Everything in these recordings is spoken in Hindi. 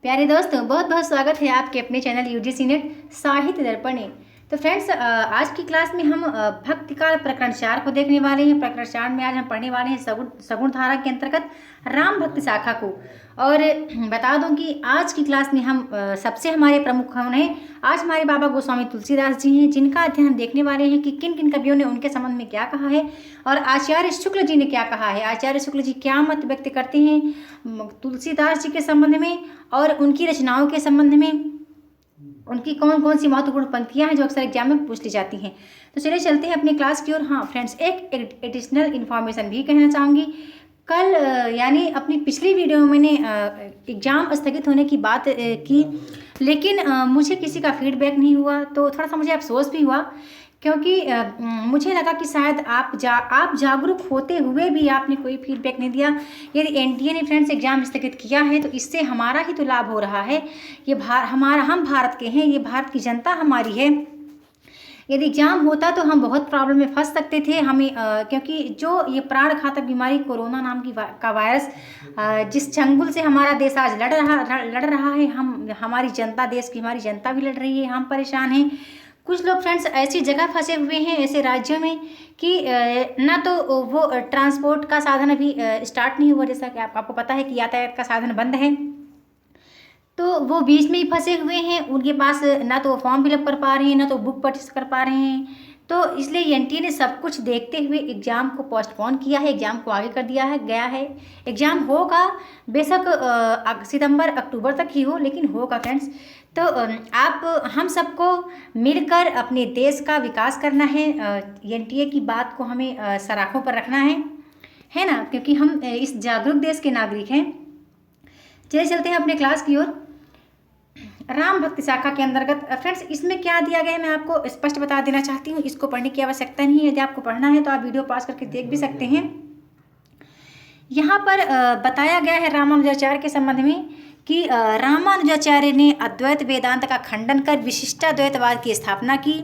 प्यारे दोस्तों, बहुत बहुत स्वागत है आपके अपने चैनल यूजीसी नेट साहित्य दर्पण में। तो फ्रेंड्स, आज की क्लास में हम भक्ति का प्रकरण 4 को देखने वाले हैं। प्रकरण 4 में आज हम पढ़ने वाले हैं सगुण धारा के अंतर्गत राम भक्ति शाखा को। और बता दूं कि आज की क्लास में हम सबसे हमारे प्रमुख कौन हैं। आज हमारे बाबा गोस्वामी तुलसीदास जी हैं, जिनका अध्ययन हम देखने वाले हैं कि किन किन कवियों ने उनके संबंध में क्या कहा है और आचार्य शुक्ल जी ने क्या कहा है। आचार्य शुक्ल जी क्या मत व्यक्त करते हैं तुलसीदास जी के संबंध में और उनकी रचनाओं के संबंध में, उनकी कौन कौन सी महत्वपूर्ण पंक्तियां हैं जो अक्सर एग्जाम में पूछ ली जाती हैं। तो चलिए चलते हैं अपने क्लास की ओर। हाँ फ्रेंड्स, एक एडिशनल इन्फॉर्मेशन भी कहना चाहूँगी। कल यानी अपनी पिछली वीडियो में मैंने एग्ज़ाम स्थगित होने की बात की, लेकिन मुझे किसी का फीडबैक नहीं हुआ, तो थोड़ा सा मुझे अफसोस भी हुआ, क्योंकि मुझे लगा कि शायद आप जागरूक होते हुए भी आपने कोई फीडबैक नहीं दिया। यदि एनटीए ने फ्रेंड्स एग्जाम स्थगित किया है तो इससे हमारा ही तो लाभ हो रहा है। ये हम भारत के हैं, ये भारत की जनता हमारी है। यदि एग्जाम होता तो हम बहुत प्रॉब्लम में फंस सकते थे हमें, क्योंकि जो ये प्राण घातक बीमारी कोरोना नाम की का वायरस जिस चंगुल से हमारा देश आज लड़ रहा है, हमारी जनता, देश की हमारी जनता भी लड़ रही है, हम परेशान हैं। कुछ लोग फ्रेंड्स ऐसी जगह फंसे हुए हैं, ऐसे राज्यों में कि ना तो वो ट्रांसपोर्ट का साधन अभी स्टार्ट नहीं हुआ, जैसा कि आपको पता है कि यातायात का साधन बंद है, तो वो बीच में ही फंसे हुए हैं। उनके पास ना तो वो फॉर्म फिलअप कर पा रहे हैं, ना तो बुक परचेस कर पा रहे हैं। तो इसलिए एनटीए ने सब कुछ देखते हुए एग्ज़ाम को पोस्टपोन किया है, एग्ज़ाम को आगे कर दिया है गया है। एग्ज़ाम होगा बेशक सितंबर अक्टूबर तक ही हो, लेकिन होगा फ्रेंड्स। तो आप हम सबको मिलकर अपने देश का विकास करना है। एनटीए की बात को हमें सराखों पर रखना है ना, क्योंकि हम इस जागरूक देश के नागरिक हैं। चलिए चलते हैं अपने क्लास की ओर। राम भक्ति शाखा के अंतर्गत फ्रेंड्स इसमें क्या दिया गया है मैं आपको स्पष्ट बता देना चाहती हूँ। इसको पढ़ने की आवश्यकता नहीं है, यदि आपको पढ़ना है तो आप वीडियो पॉज करके देख भी सकते हैं। यहाँ पर बताया गया है रामानुजाचार्य के संबंध में कि रामानुजाचार्य ने अद्वैत वेदांत का खंडन कर विशिष्टाद्वैतवाद की स्थापना की,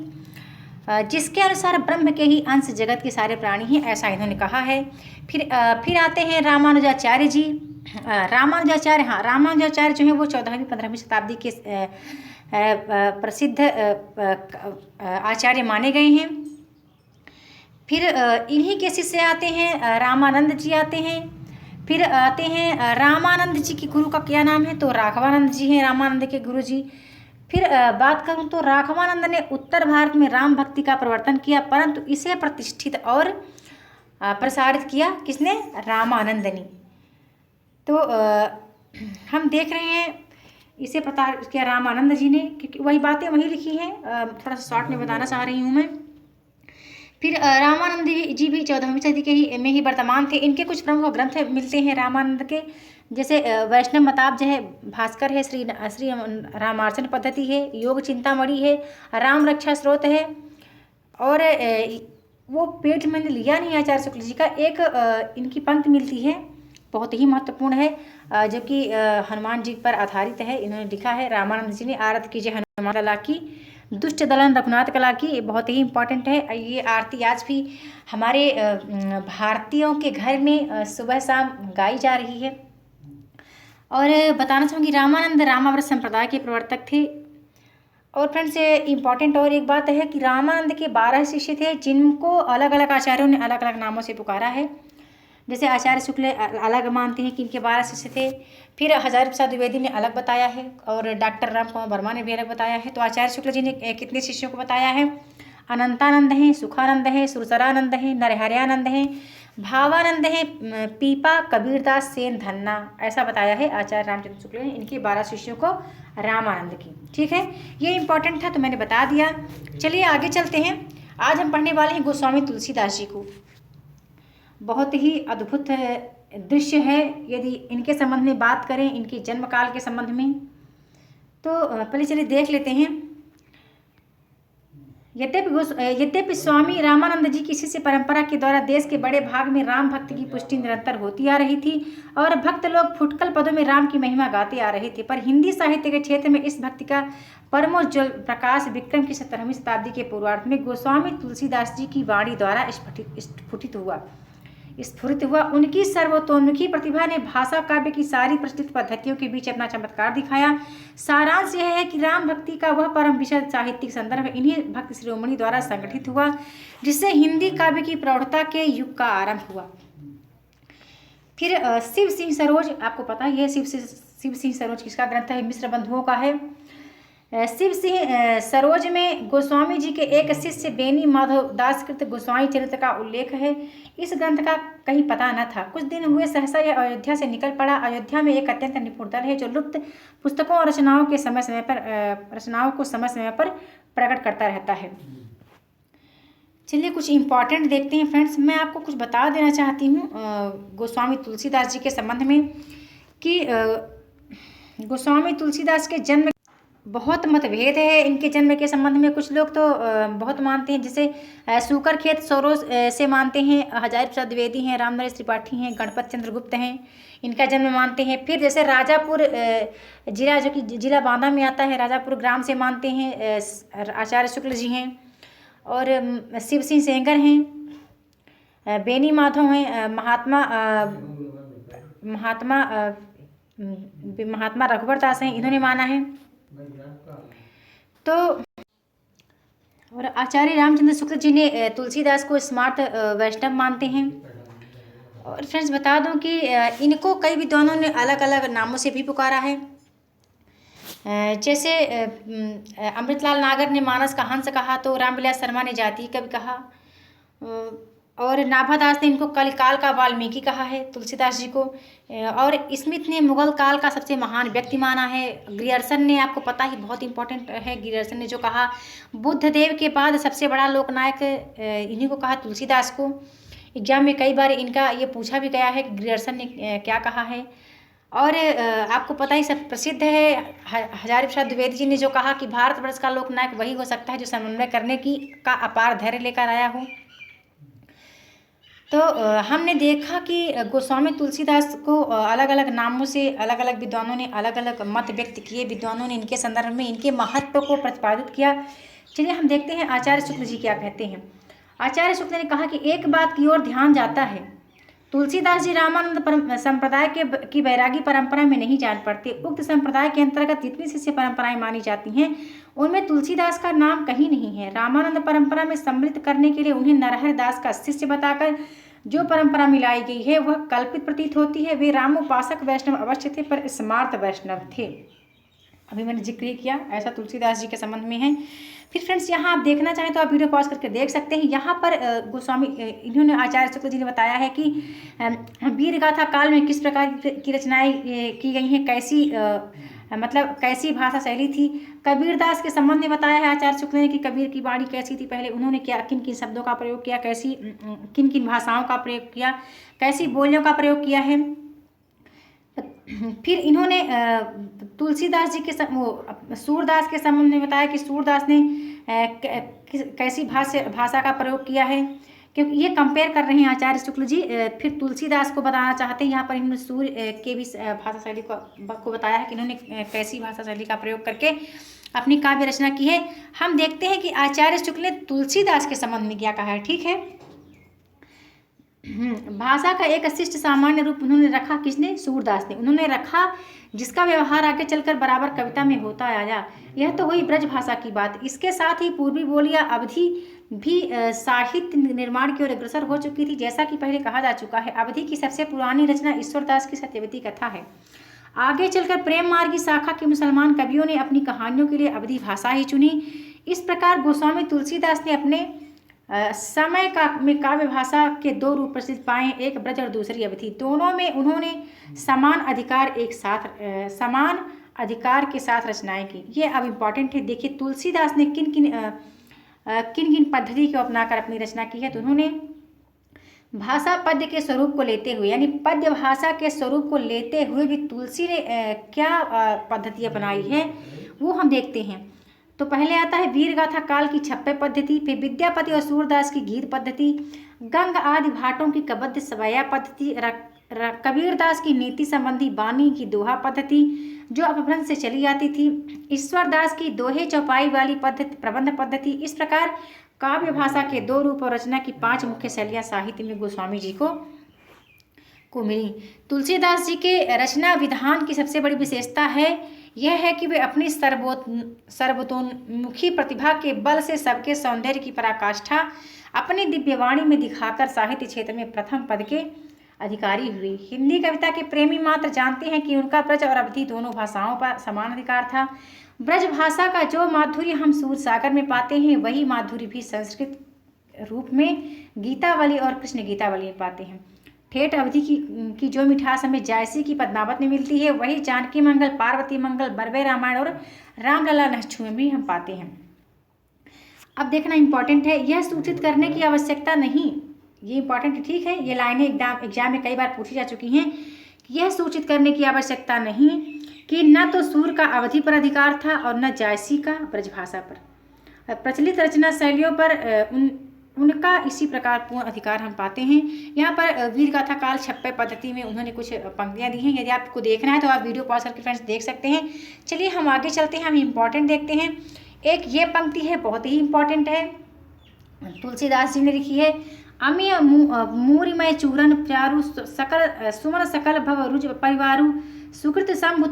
जिसके अनुसार ब्रह्म के ही अंश जगत के सारे प्राणी हैं, ऐसा इन्होंने कहा है। फिर आते हैं रामानुजाचार्य जी। रामानुजाचार्य जो है वो 14वीं 15वीं शताब्दी के प्रसिद्ध आचार्य माने गए हैं। फिर इन्हीं के शिष्य आते हैं रामानंद जी आते हैं। फिर आते हैं रामानंद जी के गुरु का क्या नाम है, तो राघवानंद जी हैं रामानंद के गुरु जी। फिर बात करूं तो राघवानंद ने उत्तर भारत में राम भक्ति का प्रवर्तन किया, परंतु इसे प्रतिष्ठित और प्रसारित किया किसने, रामानंद ने। तो हम देख रहे हैं इसे प्रसारित किया रामानंद जी ने, क्योंकि वही बातें वही लिखी हैं, थोड़ा सा शॉर्ट में बताना चाह रही हूँ मैं। फिर रामानंद जी भी 14वीं सदी के में ही वर्तमान थे। इनके कुछ प्रमुख ग्रंथ मिलते हैं रामानंद के, जैसे वैष्णव मताब्ज है, भास्कर है, श्री रामार्चन पद्धति है, योग चिंतामणि है, राम रक्षा स्रोत है, और वो पेट मैंने लिया नहीं आचार्य शुक्ल जी का, एक इनकी पंक्ति मिलती है बहुत ही महत्वपूर्ण है, जो कि हनुमान जी पर आधारित है। इन्होंने लिखा है रामानंद जी ने, आरती कीजिए हनुमान लला की, दुष्ट दलन रघुनाथ कला की। ये बहुत ही इंपॉर्टेंट है। ये आरती आज भी हमारे भारतीयों के घर में सुबह शाम गाई जा रही है। और बताना चाहूँगी रामानंद रामावृत संप्रदाय के प्रवर्तक थे। और फ्रेंड्स इम्पॉर्टेंट और एक बात है कि रामानंद के 12 शिष्य थे, जिनको अलग अलग आचार्यों ने अलग अलग नामों से पुकारा है। जैसे आचार्य शुक्ल अलग मानते हैं कि इनके 12 शिष्य थे, फिर हजारी प्रसाद द्विवेदी ने अलग बताया है, और डॉक्टर राम कुमार वर्मा ने भी अलग बताया है। तो आचार्य शुक्ल जी ने कितने शिष्यों को बताया है, अनंतानंद हैं, सुखानंद हैं, सुरसरानंद हैं, नरहरियानंद हैं, भावानंद हैं, पीपा, कबीरदास, सेन, धन्ना, ऐसा बताया है आचार्य रामचंद्र शुक्ल ने इनके 12 शिष्यों को रामानंद की। ठीक है, ये इंपॉर्टेंट था तो मैंने बता दिया। चलिए आगे चलते हैं। आज हम पढ़ने वाले हैं गोस्वामी तुलसीदास जी को। बहुत ही अद्भुत दृश्य है यदि इनके संबंध में बात करें, इनके जन्म काल के संबंध में, तो पहले चलिए देख लेते हैं। यद्यपि स्वामी रामानंद जी की शिष्य परंपरा के द्वारा देश के बड़े भाग में राम भक्ति की पुष्टि निरंतर होती आ रही थी और भक्त लोग फुटकल पदों में राम की महिमा गाते आ रहे थे, पर हिंदी साहित्य के क्षेत्र में इस भक्ति का परमोज्वल प्रकाश विक्रम की 17वीं शताब्दी के पूर्वार्ध में गोस्वामी तुलसीदास जी की वाणी द्वारा स्फुटित हुआ। स्फुरित हुआ। उनकी सर्वतोन्मुखी प्रतिभा ने भाषा काव्य की सारी प्रचलित पद्धतियों के बीच अपना चमत्कार दिखाया। सारांश यह है कि राम भक्ति का वह परम विशद साहित्यिक संदर्भ इन्हीं भक्त शिरोमणि द्वारा संगठित हुआ, जिससे हिंदी काव्य की प्रौढ़ता के युग का आरंभ हुआ। फिर शिव सिंह सरोज, आपको पता ही है शिव सिंह सरोज किसका ग्रंथ है? मिश्र बंधुओं का है। शिव सिंह सरोज में गोस्वामी जी के एक शिष्य बेनी माधव दास कृत गोस्वामी चरित्र का उल्लेख है। इस ग्रंथ का कहीं पता न था। कुछ दिन हुए सहसा यह अयोध्या से निकल पड़ा। अयोध्या में एक अत्यंत निपुण दल है जो लुप्त पुस्तकों और रचनाओं को समय समय पर प्रकट करता रहता है। चलिए कुछ इम्पॉर्टेंट देखते हैं फ्रेंड्स। मैं आपको कुछ बता देना चाहती हूँ गोस्वामी तुलसीदास जी के संबंध में कि गोस्वामी तुलसीदास के जन्म बहुत मतभेद है इनके जन्म के संबंध में। कुछ लोग तो बहुत मानते हैं, जैसे सूकर खेत सौरों से मानते हैं, हजारी प्रसाद द्विवेदी हैं, रामनरेश त्रिपाठी हैं, गणपत चंद्र गुप्त हैं, इनका जन्म मानते हैं। फिर जैसे राजापुर जिला, जो कि जिला बांदा में आता है, राजापुर ग्राम से मानते हैं, आचार्य शुक्ल जी हैं। और शिव सिंह सेंगर हैं, बेनी माधव हैं, महात्मा रघुवर दास हैं, इन्होंने माना है। तो और आचार्य रामचंद्र शुक्ल जी ने तुलसीदास को स्मार्ट वैष्णव मानते हैं। और फ्रेंड्स बता दूं कि इनको कई विद्वानों ने अलग अलग नामों से भी पुकारा है। जैसे अमृतलाल नागर ने मानस का हंस कहा, तो रामविलास शर्मा ने जाति कवि कहा, और नाभादास ने इनको कलिकाल का वाल्मीकि कहा है तुलसीदास जी को। और स्मिथ ने मुगल काल का सबसे महान व्यक्ति माना है। ग्रियर्सन ने, आपको पता ही बहुत इंपॉर्टेंट है, ग्रियर्सन ने जो कहा बुद्ध देव के बाद सबसे बड़ा लोकनायक इन्हीं को कहा, तुलसीदास को। एग्जाम में कई बार इनका ये पूछा भी गया है कि ग्रियर्सन ने क्या कहा है। और आपको पता ही सब प्रसिद्ध है, हजारी प्रसाद द्विवेदी जी ने जो कहा कि भारतवर्ष का लोकनायक वही हो सकता है जो समन्वय करने का अपार धैर्य लेकर आया हो। तो हमने देखा कि गोस्वामी तुलसीदास को अलग अलग नामों से अलग अलग विद्वानों ने अलग अलग मत व्यक्त किए। विद्वानों ने इनके संदर्भ में इनके महत्व को प्रतिपादित किया। चलिए हम देखते हैं आचार्य शुक्ल जी क्या कहते हैं। आचार्य शुक्ल ने कहा कि एक बात की ओर ध्यान जाता है, तुलसीदास जी रामानंद संप्रदाय की वैरागी परंपरा में नहीं जान पड़ते। उक्त संप्रदाय के अंतर्गत जितनी शिष्य परंपराएं मानी जाती हैं उनमें तुलसीदास का नाम कहीं नहीं है। रामानंद परंपरा में सम्मिलित करने के लिए उन्हें नरहर दास का शिष्य बताकर जो परंपरा मिलाई गई है वह कल्पित प्रतीत होती है। वे रामोपासक वैष्णव अवश्य थे पर स्मार्त वैष्णव थे। अभी मैंने जिक्र किया, ऐसा तुलसीदास जी के संबंध में है। फिर फ्रेंड्स यहाँ आप देखना चाहें तो आप वीडियो पॉज करके देख सकते हैं। यहाँ पर गोस्वामी इन्होंने आचार्य शुक्ल जी ने बताया है कि वीर गाथा काल में किस प्रकार की रचनाएं की गई हैं, कैसी भाषा शैली थी। कबीरदास के संबंध में बताया है आचार्य शुक्ल ने कि कबीर की वाणी कैसी थी, पहले उन्होंने क्या किन किन शब्दों का प्रयोग किया, किन किन भाषाओं का प्रयोग किया, कैसी बोलियों का प्रयोग किया है। फिर इन्होंने तुलसीदास जी के सूरदास के संबंध में बताया कि सूरदास ने कैसी भाषा का प्रयोग किया है, क्योंकि ये कंपेयर कर रहे हैं आचार्य शुक्ल जी। फिर तुलसीदास को बताना चाहते हैं, यहाँ पर इन्होंने सूर्य के भी भाषा शैली को बताया है कि इन्होंने कैसी भाषा शैली का प्रयोग करके अपनी काव्य रचना की है। हम देखते हैं कि आचार्य शुक्ल ने तुलसीदास के संबंध में क्या कहा है। ठीक है, भाषा का एक शिष्ट सामान्य रूप उन्होंने रखा, किसने? सूरदास ने। उन्होंने रखा जिसका व्यवहार आगे चलकर बराबर कविता में होता आया। यह तो हुई ब्रज भाषा की बात। इसके साथ ही पूर्वी बोलियां अवधि भी साहित्य निर्माण की ओर अग्रसर हो चुकी थी। जैसा कि पहले कहा जा चुका है, अवधि की सबसे पुरानी रचना ईश्वरदास की सत्यवती कथा है। आगे चलकर प्रेम मार्गी शाखा के मुसलमान कवियों ने अपनी कहानियों के लिए अवधि भाषा ही चुनी। इस प्रकार गोस्वामी तुलसीदास ने अपने समय में काव्य भाषा के दो रूप प्रसिद्ध पाए, एक ब्रज और दूसरी अवधि। दोनों में उन्होंने समान अधिकार के साथ रचनाएं की। ये अब इम्पॉर्टेंट है। देखिए तुलसीदास ने किन किन पद्धति को अपनाकर अपनी रचना की है। तो उन्होंने भाषा पद्य के स्वरूप को लेते हुए, यानी पद्य भाषा के स्वरूप को लेते हुए भी तुलसी ने क्या पद्धति अपनाई है वो हम देखते हैं। तो पहले आता है वीर गाथा काल की छप्पे पद्धति, फिर विद्यापति और सूरदास की गीत पद्धति, गंग आदि भाटों की कबद्ध सवैया पद्धति, कबीरदास की नीति संबंधी बानी की दोहा पद्धति जो अपभ्रंश से चली आती थी, ईश्वरदास की दोहे चौपाई वाली पद्धति, प्रबंध पद्धति। इस प्रकार काव्य भाषा के दो रूप और रचना की 5 मुख्य शैलियाँ साहित्य में गोस्वामी जी को को मिली। तुलसीदास जी के रचना विधान की सबसे बड़ी विशेषता है यह है कि वे अपनी सर्वतोन्मुखी प्रतिभा के बल से सबके सौंदर्य की पराकाष्ठा अपनी दिव्यवाणी में दिखाकर साहित्य क्षेत्र में प्रथम पद के अधिकारी हुए। हिंदी कविता के प्रेमी मात्र जानते हैं कि उनका ब्रज और अवधी दोनों भाषाओं पर समान अधिकार था। ब्रज भाषा का जो माधुर्य हम सूरसागर में पाते हैं वही माधुर्य भी संस्कृत रूप में गीतावली और कृष्ण गीतावली में पाते हैं। ठेठ अवधि की जो मिठास हमें जायसी की पद्मावत में मिलती है वही जानकी मंगल, पार्वती मंगल, बरवे रामायण और रामलला नक्षु में भी हम पाते हैं। अब देखना इंपॉर्टेंट है, यह सूचित करने की आवश्यकता नहीं, ये इंपॉर्टेंट है, ठीक है, ये लाइनें एग्जाम में कई बार पूछी जा चुकी हैं। यह सूचित करने की आवश्यकता नहीं कि न तो सूर का अवधि पर अधिकार था और न जायसी का ब्रजभाषा पर। प्रचलित रचना शैलियों पर उनका इसी प्रकार पूर्ण अधिकार हम पाते हैं। यहाँ पर वीर गाथा काल छप्पे पद्धति में उन्होंने कुछ पंक्तियाँ दी हैं। यदि आपको देखना है तो आप वीडियो पॉज करके फ्रेंड्स देख सकते हैं। चलिए हम आगे चलते हैं, हम इम्पॉर्टेंट देखते हैं। एक ये पंक्ति है, बहुत ही इम्पॉर्टेंट है, तुलसीदास जी ने लिखी है। अमिय मूरिमय चूरन प्यारु सकल सुमन सकल भव रुज परिवारु सुकृत शंभु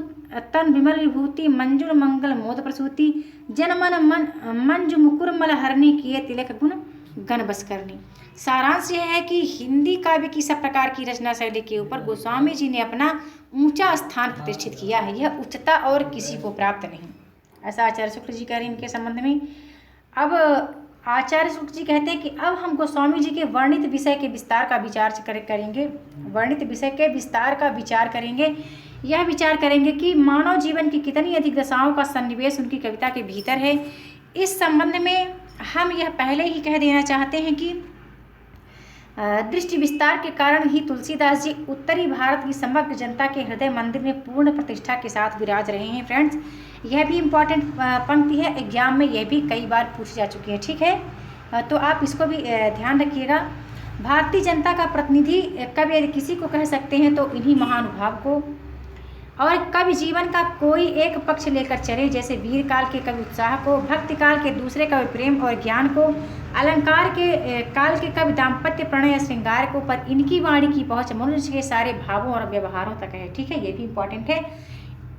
तन विमल विभूति मंजुल मंगल मोद प्रसूति जनमन मन मंजु मुकुर मल हरणी किए तिलक गुण गण बस करनी। सारांश यह है कि हिंदी काव्य की सब प्रकार की रचना शैली के ऊपर गोस्वामी जी ने अपना ऊंचा स्थान प्रतिष्ठित किया है। यह उच्चता और किसी को प्राप्त नहीं, ऐसा आचार्य शुक्ल जी कह रहे हैं इनके संबंध में। अब आचार्य शुक्ल जी कहते हैं कि अब हम गोस्वामी जी के वर्णित विषय के विस्तार का विचार करेंगे। वर्णित विषय के विस्तार का विचार करेंगे। यह विचार करेंगे कि मानव जीवन की कितनी अधिक दशाओं का सन्निवेश उनकी कविता के भीतर है। इस संबंध में हम यह पहले ही कह देना चाहते हैं कि दृष्टि विस्तार के कारण ही तुलसीदास जी उत्तरी भारत की समग्र जनता के हृदय मंदिर में पूर्ण प्रतिष्ठा के साथ विराज रहे हैं। फ्रेंड्स, यह भी इम्पॉर्टेंट पंक्ति है, एग्जाम में यह भी कई बार पूछी जा चुकी है, ठीक है, तो आप इसको भी ध्यान रखिएगा। भारतीय जनता का प्रतिनिधि कवि यदि किसी को कह सकते हैं तो इन्हीं महानुभाव को। और कवि जीवन का कोई एक पक्ष लेकर चले, जैसे वीर काल के कवि उत्साह को, भक्ति काल के दूसरे कवि प्रेम और ज्ञान को, अलंकार के काल के कवि दाम्पत्य प्रणय श्रृंगार को, पर इनकी वाणी की पहुंच मनुष्य के सारे भावों और व्यवहारों तक है, ठीक है, ये भी इम्पोर्टेंट है।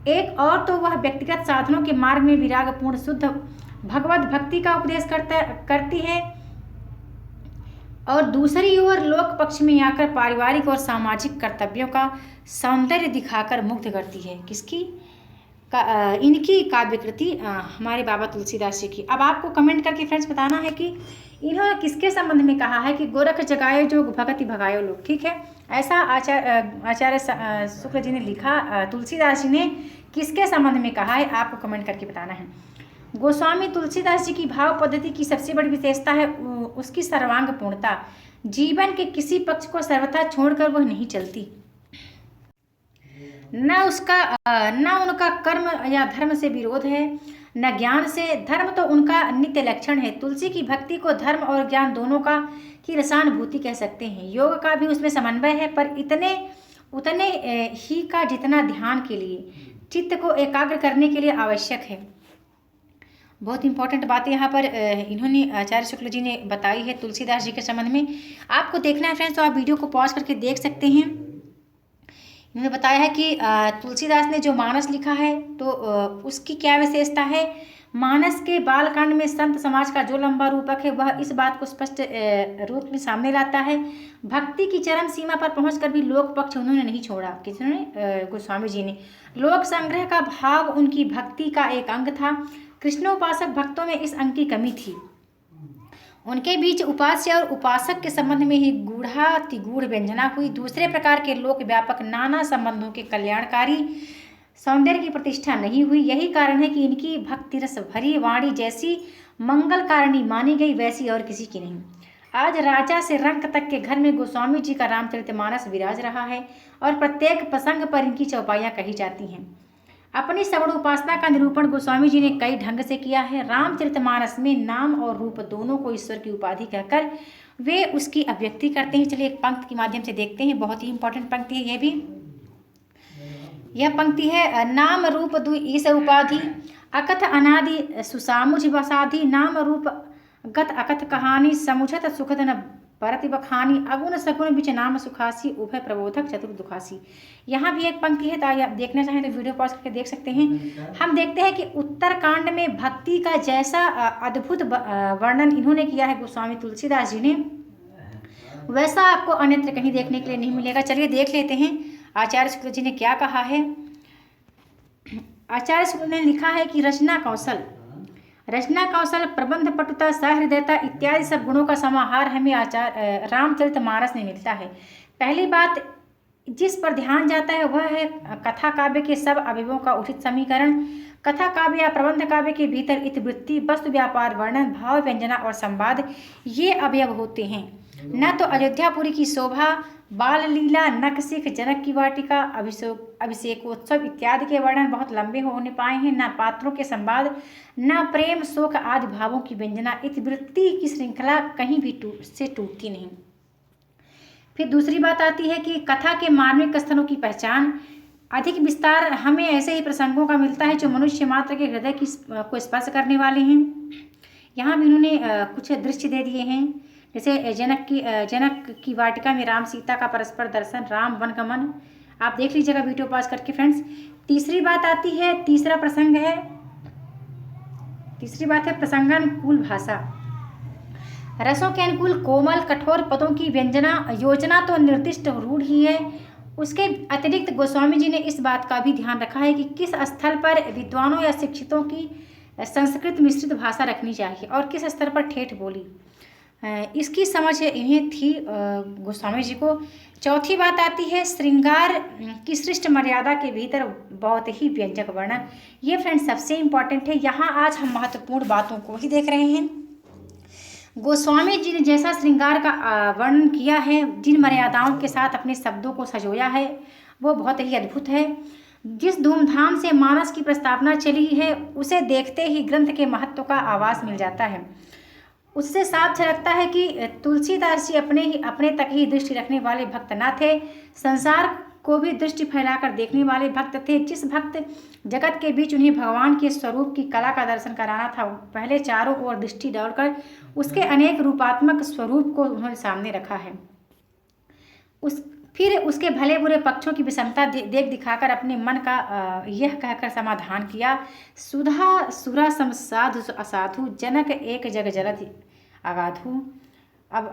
एक और तो वह व्यक्तिगत साधनों के मार्ग में विरागपूर्ण शुद्ध भगवत भक्ति का उपदेश करती है और दूसरी ओर लोक पक्ष में आकर पारिवारिक और सामाजिक कर्तव्यों का सौंदर्य दिखाकर मुग्ध करती है। किसकी? इनकी काव्यकृति हमारे बाबा तुलसीदास जी की। अब आपको कमेंट करके फ्रेंड्स बताना है कि इन्होंने किसके संबंध में कहा है कि गोरख जगाए जो भगति भगायो लोग, ठीक है, ऐसा आचार्य शुक्ल जी ने लिखा। तुलसीदास जी ने किसके संबंध में कहा है आपको कमेंट करके बताना है। गोस्वामी तुलसीदास जी की भाव पद्धति की सबसे बड़ी विशेषता है उसकी सर्वांग पूर्णता। जीवन के किसी पक्ष को सर्वथा छोड़कर वह नहीं चलती। न उनका कर्म या धर्म से विरोध है, न ज्ञान से। धर्म तो उनका नित्य लक्षण है। तुलसी की भक्ति को धर्म और ज्ञान दोनों का की रसानुभूति कह सकते हैं। योग का भी उसमें समन्वय है, पर उतने ही का जितना ध्यान के लिए, चित्त को एकाग्र करने के लिए आवश्यक है। बहुत इंपॉर्टेंट बातें यहाँ पर इन्होंने आचार्य शुक्ल जी ने बताई है तुलसीदास जी के संबंध में। आपको देखना है फ्रेंड्स तो आप वीडियो को पॉज करके देख सकते हैं। इन्होंने बताया है कि तुलसीदास ने जो मानस लिखा है तो उसकी क्या विशेषता है। मानस के बालकांड में संत समाज का जो लंबा रूपक है वह इस बात को स्पष्ट रूप में सामने लाता है। भक्ति की चरम सीमा पर पहुंचकर भी लोक पक्ष उन्होंने नहीं छोड़ा। किसने? गोस्वामी जी ने। लोक संग्रह का भाव उनकी भक्ति का एक अंग था। कृष्णोपासक भक्तों में इस अंग की कमी थी। उनके बीच उपास्य और उपासक के संबंध में ही गूढ़ातिगूढ़ व्यंजना हुई। दूसरे प्रकार के लोक व्यापक नाना संबंधों के कल्याणकारी सौंदर्य की प्रतिष्ठा नहीं हुई। यही कारण है कि इनकी भक्ति रस भरी वाणी जैसी मंगलकारिणी मानी गई वैसी और किसी की नहीं। आज राजा से रंक तक के घर में गोस्वामी जी का रामचरितमानस विराज रहा है और प्रत्येक प्रसंग पर इनकी चौपाइयाँ कही जाती हैं। अपनी सगुण उपासना का निरूपण गोस्वामी जी ने कई ढंग से किया है। रामचरितमानस में नाम और रूप दोनों को ईश्वर की उपाधि कहकर वे उसकी अभिव्यक्ति करते हैं। चलिए एक पंक्ति के माध्यम से देखते हैं, बहुत ही इंपॉर्टेंट पंक्ति है ये भी। यह पंक्ति है, नाम रूप दुई ईश उपाधि अकथ अनादि सुसामुझ बसाधि नाम रूप गत अकथ कहानी समुझत सुखद न परति बखानी अगुण सगुण बिच नाम सुखासी उभय प्रबोधक चतुर दुखासी। यहाँ भी एक पंक्ति है, तो आप देखना चाहें तो वीडियो पॉज करके देख सकते हैं। हम देखते हैं कि उत्तरकांड में भक्ति का जैसा अद्भुत वर्णन इन्होंने किया है गोस्वामी तुलसीदास जी ने, वैसा आपको अन्यत्र कहीं देखने के लिए नहीं मिलेगा। चलिए देख लेते हैं आचार्य शुक्ल जी ने क्या कहा है। आचार्य शुक्ल ने लिखा है कि रचना कौशल, प्रबंध पटुता, सहृदयता इत्यादि सब गुणों का समाहार हमें रामचरितमानस में मिलता है। पहली बात जिस पर ध्यान जाता है वह है कथा काव्य के सब अवयवों का उचित समीकरण। कथा काव्य या प्रबंध काव्य के भीतर इतिवृत्ति, वस्तु व्यापार वर्णन, भाव व्यंजना और संवाद ये अवयव होते हैं। न तो अयोध्यापुरी की शोभा, बाल लीला, नखशिख, जनक की वाटिका, अभिषेकोत्सव इत्यादि के वर्णन बहुत लंबे होने पाए हैं, न पात्रों के संवाद, न प्रेम शोक आदि भावों की व्यंजना, इतिवृत्ति की श्रृंखला कहीं भी टूटती नहीं। फिर दूसरी बात आती है कि कथा के मार्मिक स्थलों की पहचान। अधिक विस्तार हमें ऐसे ही प्रसंगों का मिलता है जो मनुष्य मात्र के हृदय को स्पर्श करने वाले हैं। यहाँ भी उन्होंने कुछ दृश्य दे दिए हैं, जैसे जनक की वाटिका में राम सीता का परस्पर दर्शन, राम वनगमन। आप देख लीजिएगा वीडियो पॉज करके फ्रेंड्स। तीसरी बात है प्रसंगानुकूल भाषा। रसों के अनुकूल कोमल कठोर पदों की व्यंजना योजना तो निर्दिष्ट रूढ़ ही है। उसके अतिरिक्त गोस्वामी जी ने इस बात का भी ध्यान रखा है कि किस स्थल पर विद्वानों या शिक्षितों की संस्कृत मिश्रित भाषा रखनी चाहिए और किस स्तर पर ठेठ बोली, इसकी समझ इन्हें थी गोस्वामी जी को। चौथी बात आती है श्रृंगार की श्रेष्ठ मर्यादा के भीतर बहुत ही व्यंजक वर्णन। ये फ्रेंड्स सबसे इम्पॉर्टेंट है। यहाँ आज हम महत्वपूर्ण बातों को ही देख रहे हैं। गोस्वामी जी ने जैसा श्रृंगार का वर्णन किया है, जिन मर्यादाओं के साथ अपने शब्दों को सजोया है, वो बहुत ही अद्भुत है। जिस धूमधाम से मानस की प्रस्तावना चली है, उसे देखते ही ग्रंथ के महत्व का आभास मिल जाता है। उससे साफ झलकता है कि तुलसीदास जी अपने तक ही दृष्टि रखने वाले भक्त न थे, संसार को भी दृष्टि फैलाकर देखने वाले भक्त थे। जिस भक्त जगत के बीच उन्हें भगवान के स्वरूप की कला का दर्शन कराना था, पहले चारों ओर दृष्टि डालकर उसके अनेक रूपात्मक स्वरूप को उन्होंने सामने रखा है। फिर उसके भले बुरे पक्षों की विषमता देख दिखाकर अपने मन का यह कहकर समाधान किया, सुधा सुरा सम साधु असाधु, जनक एक जग जलधि अगाधु। अब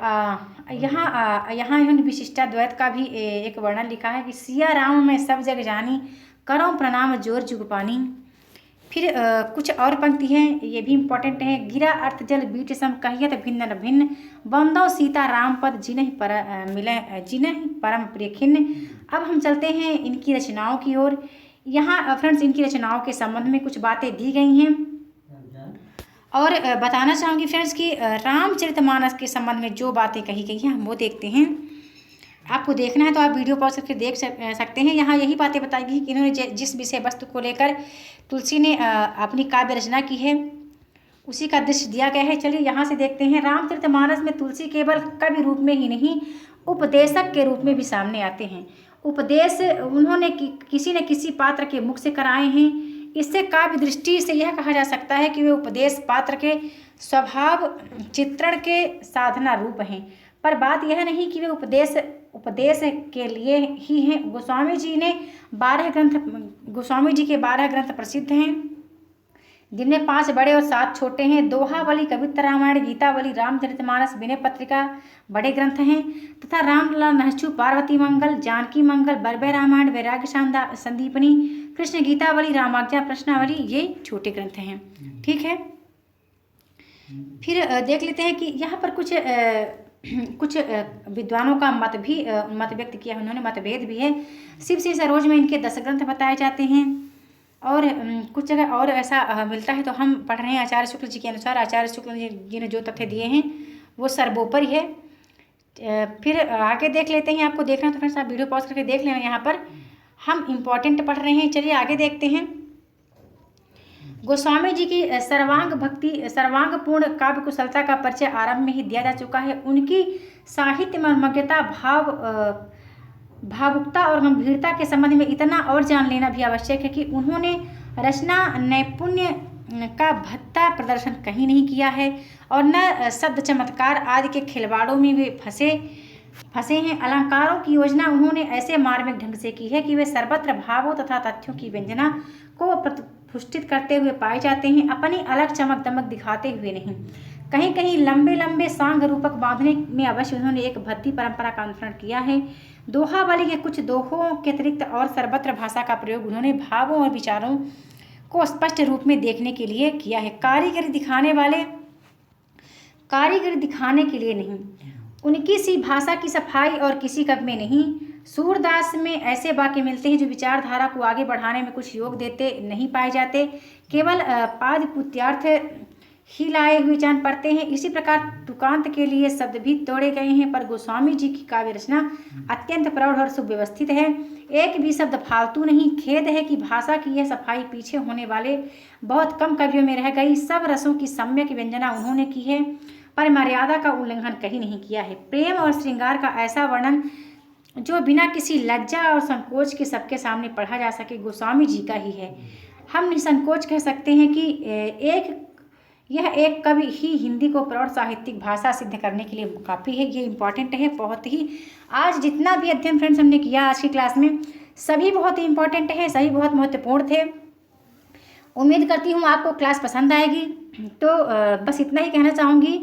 यहाँ इन्होंने विशिष्टाद्वैत का भी एक वर्णन लिखा है कि सिया राम में सब जग जानी, करो प्रणाम जोर जुग पानी। फिर कुछ और पंक्ति हैं, ये भी इम्पोर्टेंट है। गिरा अर्थ जल बीट सम कहियत भिन्न न भिन्न, बंदो सीता राम पद जिन्ह परम प्रिय खिन्न। अब हम चलते हैं इनकी रचनाओं की ओर। यहाँ फ्रेंड्स इनकी रचनाओं के संबंध में कुछ बातें दी गई हैं और बताना चाहूँगी फ्रेंड्स कि रामचरितमानस के संबंध में जो बातें कही गई हैं हम वो देखते हैं। आपको देखना है तो आप वीडियो पॉज करके देख सकते हैं। यहाँ यही बातें बताई गई कि इन्होंने जिस विषय वस्तु को लेकर तुलसी ने अपनी काव्य रचना की है उसी का दृश्य दिया गया है। चलिए यहाँ से देखते हैं। रामचरितमानस में तुलसी केवल कवि रूप में ही नहीं, उपदेशक के रूप में भी सामने आते हैं। उपदेश उन्होंने किसी न किसी पात्र के मुख से कराए हैं। इससे काव्य दृष्टि से यह कहा जा सकता है कि वे उपदेश पात्र के स्वभाव चित्रण के साधना रूप हैं। पर बात यह नहीं कि वे उपदेश के लिए ही हैं। गोस्वामी जी के 12 ग्रंथ प्रसिद्ध हैं, जिनमें 5 बड़े और 7 छोटे हैं। दोहावली, कवित्त रामायण, गीतावली, रामचरितमानस, विनय पत्रिका बड़े ग्रंथ हैं तथा रामलला, नहचु, पार्वती मंगल, जानकी मंगल, बरबे रामायण, वैराग्य संदीपनी, कृष्ण गीतावली, रामाज्ञा प्रश्नावली ये छोटे ग्रंथ हैं। ठीक है, फिर देख लेते हैं कि यहाँ पर कुछ विद्वानों का मत व्यक्त किया उन्होंने, मतभेद भी है। शिव श्री सरोज में इनके 10 ग्रंथ बताए जाते हैं और कुछ जगह और ऐसा मिलता है। तो हम पढ़ रहे हैं आचार्य शुक्ल जी के अनुसार। आचार्य शुक्ल जी ने जो तथ्य दिए हैं वो सर्वोपरि है। फिर आगे देख लेते हैं। आपको देखना तो फ्रेंड्स आप वीडियो पॉज करके देख लेना। यहाँ पर हम इम्पोर्टेंट पढ़ रहे हैं। चलिए आगे देखते हैं। गोस्वामी जी की सर्वांगपूर्ण काव्य कुशलता का परिचय आरंभ में ही दिया जा चुका है। उनकी साहित्य मर्मज्ञता, भावुकता और गंभीरता के संबंध में इतना और जान लेना भी आवश्यक है कि उन्होंने रचना नैपुण्य का भत्ता प्रदर्शन कहीं नहीं किया है और न शब्द चमत्कार आदि के खिलवाड़ों में वे फंसे हैं। अलंकारों की योजना उन्होंने ऐसे मार्मिक ढंग से की है कि वे सर्वत्र भावों तथा तथ्यों की व्यंजना को प्रतिपुष्टित करते हुए पाए जाते हैं, अपनी अलग चमक दमक दिखाते हुए नहीं। कहीं कहीं लंबे लंबे सांग रूपक बांधने में अवश्य उन्होंने एक भद्दी परंपरा का अनुसरण किया है। दोहावली के कुछ दोहों के अतिरिक्त और सर्वत्र भाषा का प्रयोग उन्होंने भावों और विचारों को स्पष्ट रूप में देखने के लिए किया है, कारीगरी दिखाने के लिए नहीं। उनकी सी भाषा की सफाई और किसी कवि में नहीं। सूरदास में ऐसे वाक्य मिलते हैं जो विचारधारा को आगे बढ़ाने में कुछ योग देते नहीं पाए जाते, केवल पादपुत्यार्थ ही लाए हुए जान पड़ते हैं। इसी प्रकार तुकांत के लिए शब्द भी तोड़े गए हैं, पर गोस्वामी जी की काव्य रचना अत्यंत प्रौढ़ और सुव्यवस्थित है। एक भी शब्द फालतू नहीं। खेद है कि भाषा की यह सफाई पीछे होने वाले बहुत कम कवियों में रह गई। सब रसों की सम्यक व्यंजना उन्होंने की है, पर मर्यादा का उल्लंघन कहीं नहीं किया है। प्रेम और श्रृंगार का ऐसा वर्णन जो बिना किसी लज्जा और संकोच के सबके सामने पढ़ा जा सके, गोस्वामी जी का ही है। हम निसंकोच कह सकते हैं कि यह एक कवि ही हिंदी को प्रौढ़ साहित्यिक भाषा सिद्ध करने के लिए काफ़ी है। ये इम्पॉर्टेंट है बहुत ही। आज जितना भी अध्ययन फ्रेंड्स हमने किया आज की क्लास में, सभी बहुत ही इम्पॉर्टेंट है, सभी बहुत महत्वपूर्ण थे। उम्मीद करती हूँ आपको क्लास पसंद आएगी। तो बस इतना ही कहना चाहूँगी।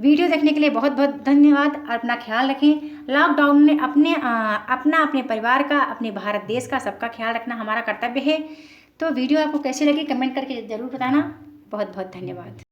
वीडियो देखने के लिए बहुत बहुत धन्यवाद और अपना ख्याल रखें। लॉकडाउन में अपने परिवार का, अपने भारत देश का, सबका ख्याल रखना हमारा कर्तव्य है। तो वीडियो आपको कैसी लगी कमेंट करके ज़रूर बताना। बहुत बहुत धन्यवाद।